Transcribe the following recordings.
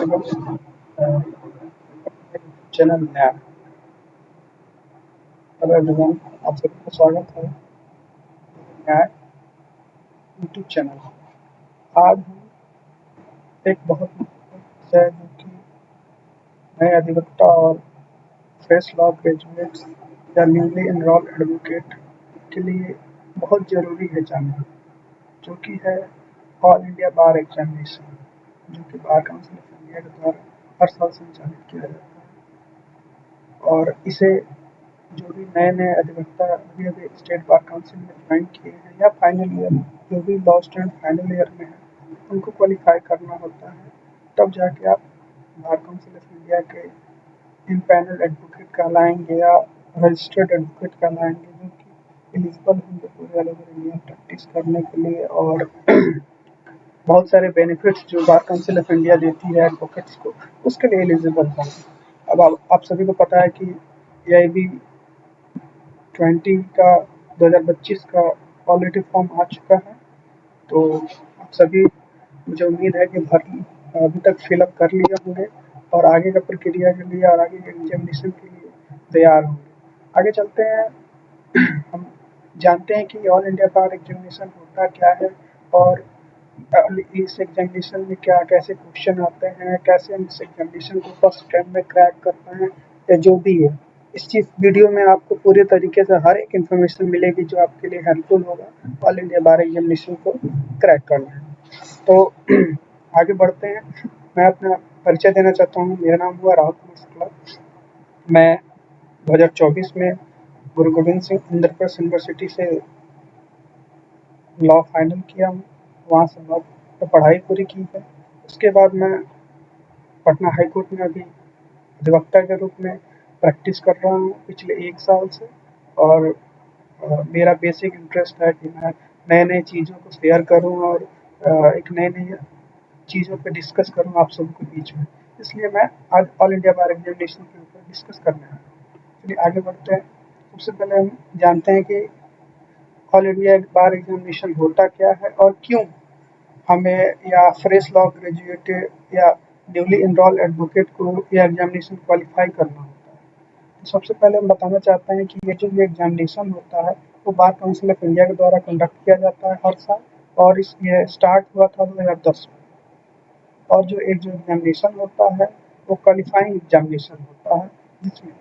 एवं चैनल नया है। हेलो एवरीवन, आप सभी का स्वागत है नया यूट्यूब चैनल। आज हम एक बहुत महत्वपूर्ण विषय जो कि नए अधिवक्ता और फ्रेश लॉ ग्रेजुएट्स या न्यूली एनरोल्ड एडवोकेट के लिए बहुत ज़रूरी है जानना, जो कि है ऑल इंडिया बार एग्जामिनेशन, जो कि बार काउंसिल ऑफ इंडिया के द्वारा हर साल संचालित किया जाता है। और इसे जो भी नए-नए अधिवक्ता अभी-अभी स्टेट बार काउंसिल में ज्वाइन किए हैं या फाइनल ईयर जो भी लॉ स्टूडेंट फाइनल ईयर में हैं, उनको क्वालिफाई करना होता है। तब जाके आप बार काउंसिल ऑफ इंडिया के इम्पैनल्ड एडवोकेट कहलाएंगे या रजिस्टर्ड एडवोकेट कहलाएंगे, जो कि एलिजिबल होंगे पूरे ऑल ओवर इंडिया प्रैक्टिस करने के लिए। और बहुत सारे बेनिफिट्स जो बार काउंसिल ऑफ इंडिया देती है एडवोकेट्स को, उसके लिए एलिजिबल होंगे। अब आप सभी को पता है कि एआईबी 20 का 2025 का ऑलरेडी फॉर्म आ चुका है, तो आप सभी, मुझे उम्मीद है कि अभी तक फिलअप कर लिए होंगे और आगे का प्रक्रिया के लिए और आगे के एग्जामिनेशन के लिए तैयार होंगे। आगे चलते हैं, हम जानते हैं कि ऑल इंडिया बार एग्जामिनेशन होता क्या है और इस एग्जामिनेशन में क्या कैसे क्वेश्चन आते हैं, कैसे हम इस एग्जामिनेशन को फर्स्ट अटेम्प्ट में क्रैक करते हैं या जो भी है। इस चीज़ वीडियो में आपको पूरे तरीके से हर एक इन्फॉर्मेशन मिलेगी जो आपके लिए हेल्पफुल होगा ऑल इंडिया बार एग्जामिनेशन को क्रैक करने में। तो आगे बढ़ते हैं, मैं अपना परिचय देना चाहता हूँ। मेरा नाम हुआ राहुल कुमार शुक्ला। मैं 2024 में गुरु गोविंद सिंह इंद्रप्रस्थ यूनिवर्सिटी से लॉ फाइनल किया हूँ, वहाँ से लॉ पर पढ़ाई पूरी की है। उसके बाद मैं पटना हाई कोर्ट में अभी अधिवक्ता के रूप में प्रैक्टिस कर रहा हूँ पिछले 1 साल से। और मेरा बेसिक इंटरेस्ट है कि मैं नए-नए चीज़ों को शेयर करूँ और एक नए-नए चीज़ों पे डिस्कस करूँ आप सबके बीच में। इसलिए मैं आज ऑल इंडिया बार एग्जामिनेशन के ऊपर डिस्कस करने आया हूँ। चलिए आगे बढ़ते हैं। सबसे पहले हम जानते हैं कि ऑल इंडिया बार एग्जामिनेशन होता क्या है और क्यों हमें या फ्रेश लॉ ग्रेजुएट या न्यूली एनरोल्ड एडवोकेट को यह एग्जामिनेशन क्वालिफाई करना होता है। तो सबसे पहले हम बताना चाहते हैं कि ये जो ये एग्जामिनेशन होता है वो बार काउंसिल ऑफ इंडिया के द्वारा कंडक्ट किया जाता है हर साल, और ये स्टार्ट हुआ था 2010 में। और जो एग्जामिनेशन होता है वो क्वालिफाइंग एग्जामिनेशन होता है, जिसमें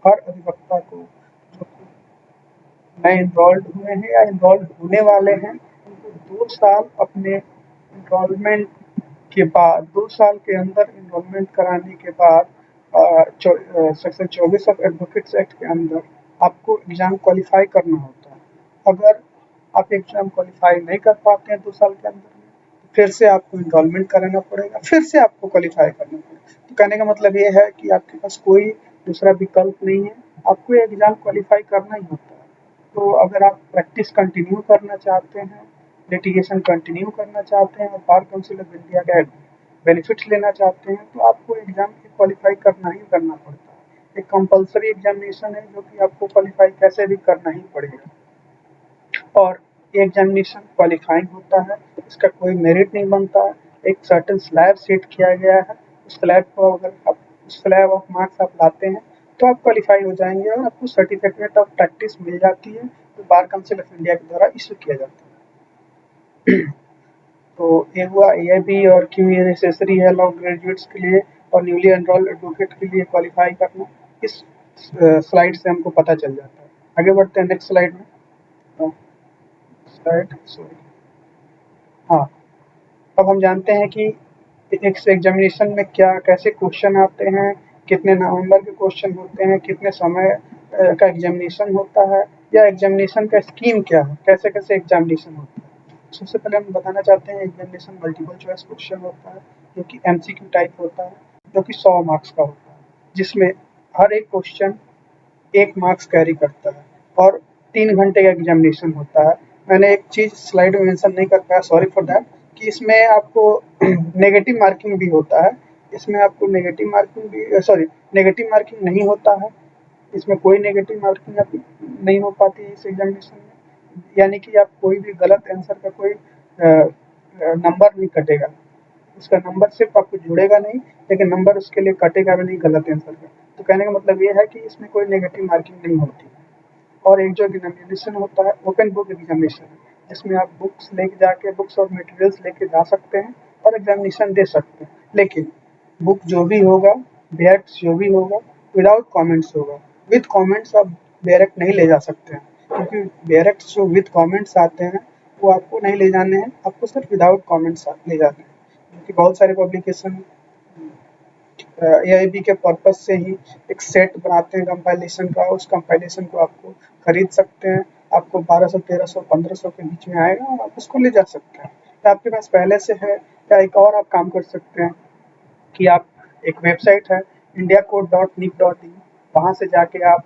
हर अधिवक्ता को जो नए इनरोल्ड हुए हैं या इनरोल्ड होने वाले हैं, उनको 2 साल अपने इनरोलमेंट के बाद 2 साल के अंदर इनरोलमेंट कराने के बाद सेक्शन 24 ऑफ एडवोकेट्स एक्ट के अंदर आपको एग्ज़ाम क्वालिफाई करना होता है। अगर आप एग्ज़ाम क्वालिफाई नहीं कर पाते हैं 2 साल के अंदर में, तो फिर से आपको इनरोलमेंट कराना पड़ेगा, फिर से आपको क्वालिफाई करना पड़ेगा। तो कहने का मतलब ये है कि आपके पास कोई दूसरा विकल्प नहीं है, आपको ये एग्ज़ाम क्वालिफाई करना ही होता है। तो अगर आप प्रैक्टिस कंटिन्यू करना चाहते हैं, लिटिगेशन कंटिन्यू करना चाहते हैं और बार काउंसिल ऑफ इंडिया का बेनिफिट्स लेना चाहते हैं, तो आपको एग्ज़ाम क्वालिफाई करना ही करना पड़ता है। एक कंपल्सरी एग्जामिनेशन है जो कि आपको क्वालिफाई कैसे भी करना ही पड़ेगा। और ये एग्जामिनेशन क्वालिफाइंग होता है, इसका कोई मेरिट नहीं बनता है। एक सर्टेन स्लैब सेट किया गया है, उस स्लैब को अगर आप स्लैब ऑफ मार्क्स आप लाते हैं तो आप क्वालिफाई हो जाएंगे और आपको सर्टिफिकेट ऑफ प्रैक्टिस मिल जाती है, जो बार काउंसिल ऑफ इंडिया के द्वारा इशू किया जाता है। तो ये हुआ एआईबी और क्यों ये नेसेसरी है लॉ ग्रेजुएट्स के लिए और न्यूली एनरोल्ड एडवोकेट के लिए क्वालिफाई करना, इस स्लाइड से हमको पता चल जाता है। आगे बढ़ते हैं नेक्स्ट स्लाइड में। स्लाइड सॉरी, हाँ। अब हम जानते हैं कि इस एग्जामिनेशन में क्या कैसे क्वेश्चन आते हैं, कितने नवंबर के क्वेश्चन होते हैं, कितने समय का एग्जामिनेशन होता है, या एग्जामिनेशन का स्कीम क्या है, कैसे-कैसे एग्जामिनेशन होता है। सबसे पहले हम बताना चाहते हैं एग्जामिनेशन मल्टीपल चॉइस क्वेश्चन होता है, जो कि एमसीक्यू टाइप होता है, जो कि 100 मार्क्स का होता है, जिसमें हर एक क्वेश्चन 1 मार्क्स कैरी करता है और 3 घंटे का एग्जामिनेशन होता है। मैंने एक चीज़ स्लाइड में मेंशन नहीं कर पाया, सॉरी फॉर दैट, कि इसमें आपको नेगेटिव मार्किंग भी होता है। इसमें आपको नेगेटिव मार्किंग भी नेगेटिव मार्किंग नहीं होता है। इसमें कोई नेगेटिव मार्किंग आपकी नहीं हो पाती है इस एग्जामिनेशन में। यानी कि आप कोई भी गलत आंसर का कोई नंबर नहीं कटेगा। उसका नंबर सिर्फ आपको जुड़ेगा नहीं, लेकिन नंबर उसके लिए कटेगा भी नहीं गलत आंसर का। तो कहने का मतलब ये है कि इसमें कोई नेगेटिव मार्किंग नहीं होती। और एक जो एग्जामिनेशन होता है ओपन बुक एग्जामिनेशन, जिसमें आप बुक्स लेके जाके बुक्स और मटेरियल्स लेके जा सकते हैं और एग्जामिनेशन दे सकते हैं। लेकिन बुक जो भी होगा, बैक्स जो भी होगा, विदाउट कमेंट्स होगा। विद कमेंट्स आप बैरक नहीं ले जा सकते हैं, क्योंकि बैरक्स जो विद कमेंट्स आते हैं वो आपको नहीं ले जाने हैं, आपको सिर्फ विदाउट कमेंट्स ले जाने हैं। क्योंकि बहुत सारे पब्लिकेशन एआईबी के पर्पज से ही एक सेट बनाते हैं कंपाइलेशन का, उस कंपाइलेशन को आपको खरीद सकते हैं। आपको 1200, 1300, 1500 के बीच में आएगा और आप उसको ले जा सकते हैं। या आपके पास पहले से है, या एक और आप काम कर सकते हैं कि आप, एक वेबसाइट है indiacode.nic.in, वहाँ से जाके आप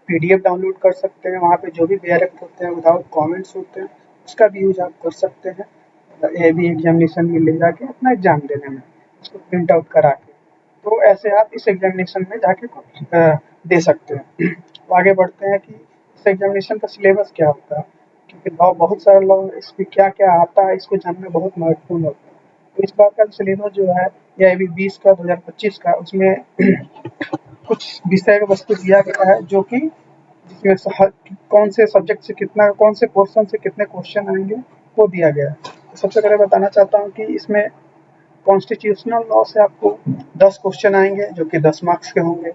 पीडीएफ डाउनलोड कर सकते हैं। वहाँ पे जो भी बैरक होते हैं विदाउट कमेंट्स होते हैं, उसका भी यूज आप कर सकते हैं एआईबी एग्जामिनेशन में ले जाके अपना एग्जाम देने में, उसको प्रिंट आउट करा के। तो ऐसे आप इस एग्जामिनेशन में जाके दे सकते हैं। तो आगे बढ़ते हैं कि इस एग्जामिनेशन का सिलेबस क्या होता है, क्योंकि लॉ बहुत सारा लॉ, इसमें क्या क्या आता है इसको जानना बहुत महत्वपूर्ण होता है। तो इस बार का सिलेबस जो है एआईबी 20 का 2025 का, उसमें कुछ विषय वस्तु दिया गया है, जो कि जिसमें कौन से सब्जेक्ट से कितना, कौन से पोर्शन से कितने क्वेश्चन आएंगे वो दिया गया है। तो सबसे पहले बताना चाहता हूँ कि इसमें कॉन्स्टिट्यूशनल लॉ से आपको 10 क्वेश्चन आएंगे, जो कि 10 मार्क्स के होंगे।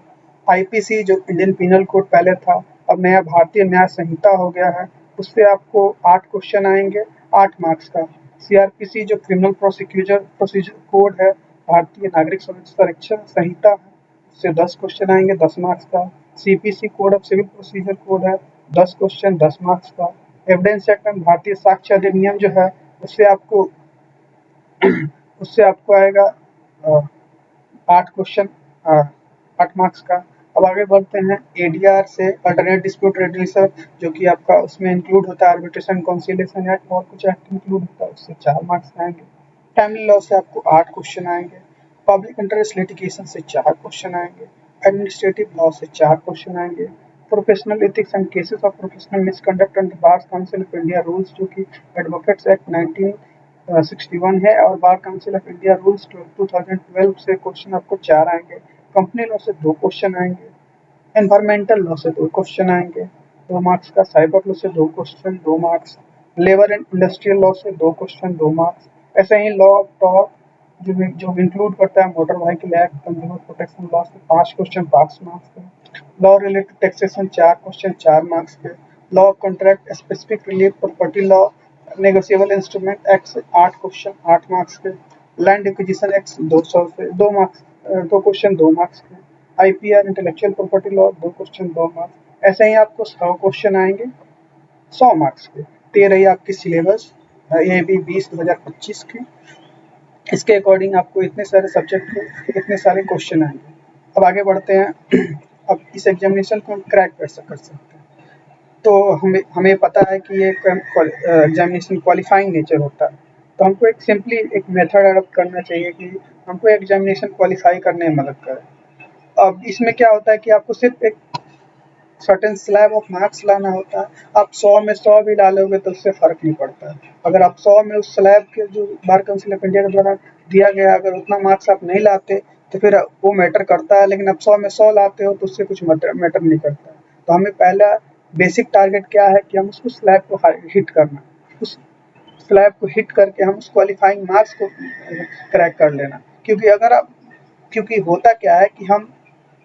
आईपीसी जो इंडियन पिनल कोड पहले था, अब नया भारतीय न्याय संहिता हो गया है, उससे आपको 8 क्वेश्चन आएंगे, 8 मार्क्स का। सीआरपीसी जो क्रिमिनल प्रोसीजर कोड है, भारतीय नागरिक संरक्षण संहिता है, उससे 10 क्वेश्चन आएंगे, 10 मार्क्स का। CPC code of civil procedure code है, 10 क्वेश्चन, 10 मार्क्स का। Evidence act and Bharatiya Sakshya अधिनियम जो है, उससे आपको उससे आपको आएगा 8 क्वेश्चन, 8 मार्क्स का। अब आगे बढ़ते हैं एडीआर से, अल्टरनेट डिस्प्यूट रेजोल्यूशन, जो कि आपका उसमें इंक्लूड होता है आर्बिट्रेशन कंसिलिएशन एक्ट और कुछ एक्ट इंक्लूड होता है, उससे 4 मार्क्स आएंगे। फैमिली लॉ से आपको 8 क्वेश्चन आएंगे। पब्लिक इंटरेस्ट लिटिगेशन से 4 क्वेश्चन आएंगे। एडमिनिस्ट्रेटिव लॉ से 4 क्वेश्चन आएंगे। Professional ethics and cases of professional misconduct under bar council of India rules, जो कि एडवोकेट्स एक्ट 1961 है, और bar council of India rules 2012 से क्वेश्चन आपको 4 आएंगे। कंपनी लॉ से 2 क्वेश्चन आएंगे। एनवायरमेंटल लॉ से 2 क्वेश्चन आएंगे, 2 मार्क्स का। साइबर लॉ से 2 question, 2 marks. Labour and industrial law से 2 क्वेश्चन, 2 मार्क्स। ऐसे ही लॉ ऑफ टॉर्क जो इंक्लूड करता है motor vehicle act, consumer protection law से 5 क्वेश्चन, 5 मार्क्स के। Law related taxation 4 question, 4 marks के। Law of contract specific relief property law negotiable instrument act से 8 क्वेश्चन, 8 मार्क्स के। लैंड एक्विजिशन एक्ट 200 से 2 marks, 2 question, 2 marks के। IPR intellectual property law 2 question, 2 marks. ऐसे ही आपको 100 question आएंगे, 100 marks के। तो ये रही आपकी सिलेबस एआईबी 20 2025 की। इसके अकॉर्डिंग आपको इतने सारे सब्जेक्ट के इतने सारे क्वेश्चन आएंगे। अब आगे बढ़ते हैं। अब इस एग्जामिनेशन को हम क्रैक कैसे कर सकते हैं, तो हमें पता है कि ये एग्जामिनेशन क्वालिफाइंग नेचर होता है। तो हमको एक सिंपली एक मेथड अडॉप्ट करना चाहिए कि हमको एग्जामिनेशन क्वालिफाई करने में मदद करे। अब इसमें क्या होता है कि आपको सिर्फ एक सर्टेन स्लैब ऑफ मार्क्स लाना होता है। आप 100 में 100 भी डालोगे तो उससे फ़र्क नहीं पड़ता है। अगर आप 100 में उस स्लैब के जो बार काउंसिल ऑफ इंडिया के द्वारा दिया गया, अगर उतना मार्क्स आप नहीं लाते तो फिर वो मैटर करता है, लेकिन आप 100 में 100 लाते हो तो उससे कुछ मैटर नहीं करता है। तो हमें पहला बेसिक टारगेट क्या है कि हम उस स्लैब को हिट करना, उस स्लैब को हिट करके हम उस क्वालिफाइंग मार्क्स को क्रैक कर लेना। क्योंकि होता क्या है कि हम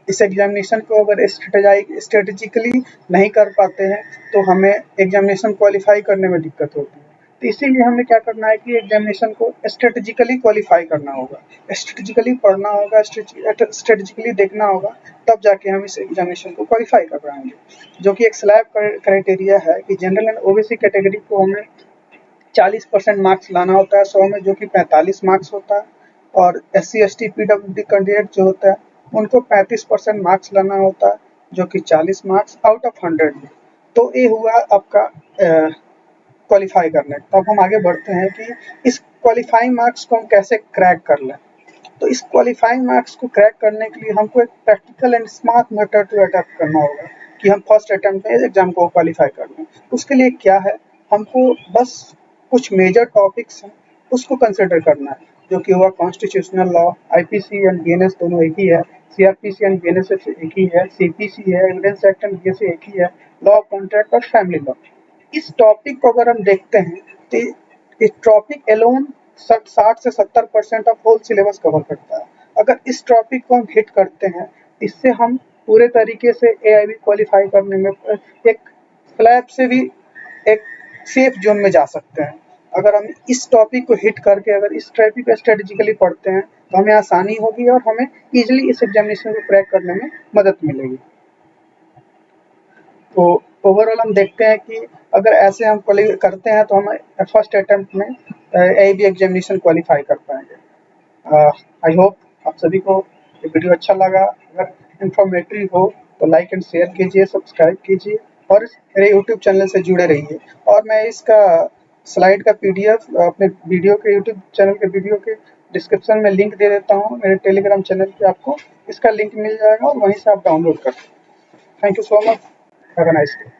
इस एग्जामिनेशन को अगर स्ट्रेटेजिकली नहीं कर पाते हैं तो हमें एग्जामिनेशन क्वालिफाई करने में दिक्कत होती है। तो इसीलिए हमें क्या करना है कि एग्जामिनेशन को स्ट्रेटेजिकली क्वालिफाई करना होगा, स्ट्रेटेजिकली पढ़ना होगा, स्ट्रेटेजिकली देखना होगा, तब जाके हम इस एग्जामिनेशन को क्वालिफाई कर पाएंगे। जो कि एक स्लैब क्राइटेरिया है कि जनरल एंड ओबीसी कैटेगरी को हमें 40% मार्क्स लाना होता है 100 में, जो कि 45 मार्क्स होता है। और SC ST PWD कैंडिडेट जो होता है उनको 35% मार्क्स लाना होता है, जो कि 40 मार्क्स आउट ऑफ 100 में। तो ये हुआ आपका क्वालिफाई करने। तो अब हम आगे बढ़ते हैं कि इस क्वालिफाइंग मार्क्स को हम कैसे क्रैक कर लें। तो इस क्वालिफाइंग मार्क्स को क्रैक करने के लिए हमको एक practical and smart method to adopt करना होगा कि हम फर्स्ट अटेम्प्ट में एग्जाम को क्वालिफाई कर लें। उसके लिए क्या है, हमको बस कुछ मेजर टॉपिक्स हैं उसको कंसिडर करना है। जो कि हुआ constitutional law, IPC and BNS दोनों एक ही है, सीआरपीसी एंड बीएनएस एक ही है, सीपीसी है, एविडेंस एक्ट एंड बीएसए एक ही है, लॉ ऑफ कॉन्ट्रैक्ट और फैमिली लॉ। इस टॉपिक को अगर हम देखते हैं तो इस टॉपिक एलोन 60 से 70% ऑफ होल सिलेबस कवर करता है। अगर इस टॉपिक को हम हिट करते हैं, इससे हम पूरे तरीके से एआईबी क्वालिफाई करने में एक स्लैब से भी एक सेफ जोन में जा सकते हैं। अगर हम इस टॉपिक को हिट करके अगर इस टॉपिक को स्ट्रेटेजिकली पढ़ते हैं तो हमें आसानी होगी और हमें इजीली इस एग्जामिनेशन को क्रैक करने में मदद मिलेगी। तो ओवरऑल हम देखते हैं कि अगर ऐसे हम करते हैं तो हम फर्स्ट अटेम्प्ट में एआईबी एग्जामिनेशन क्वालिफाई कर पाएंगे। आई होप आप सभी को ये वीडियो अच्छा लगा। अगर इंफॉर्मेटिव हो तो लाइक एंड शेयर कीजिए, सब्सक्राइब कीजिए और मेरे यूट्यूब चैनल से जुड़े रहिए। और मैं इसका स्लाइड का पीडीएफ अपने वीडियो के यूट्यूब चैनल के वीडियो के डिस्क्रिप्शन में लिंक दे देता हूँ। मेरे टेलीग्राम चैनल पे आपको इसका लिंक मिल जाएगा और वहीं से आप डाउनलोड कर सकते हैं। Thank you so much. Have a nice day.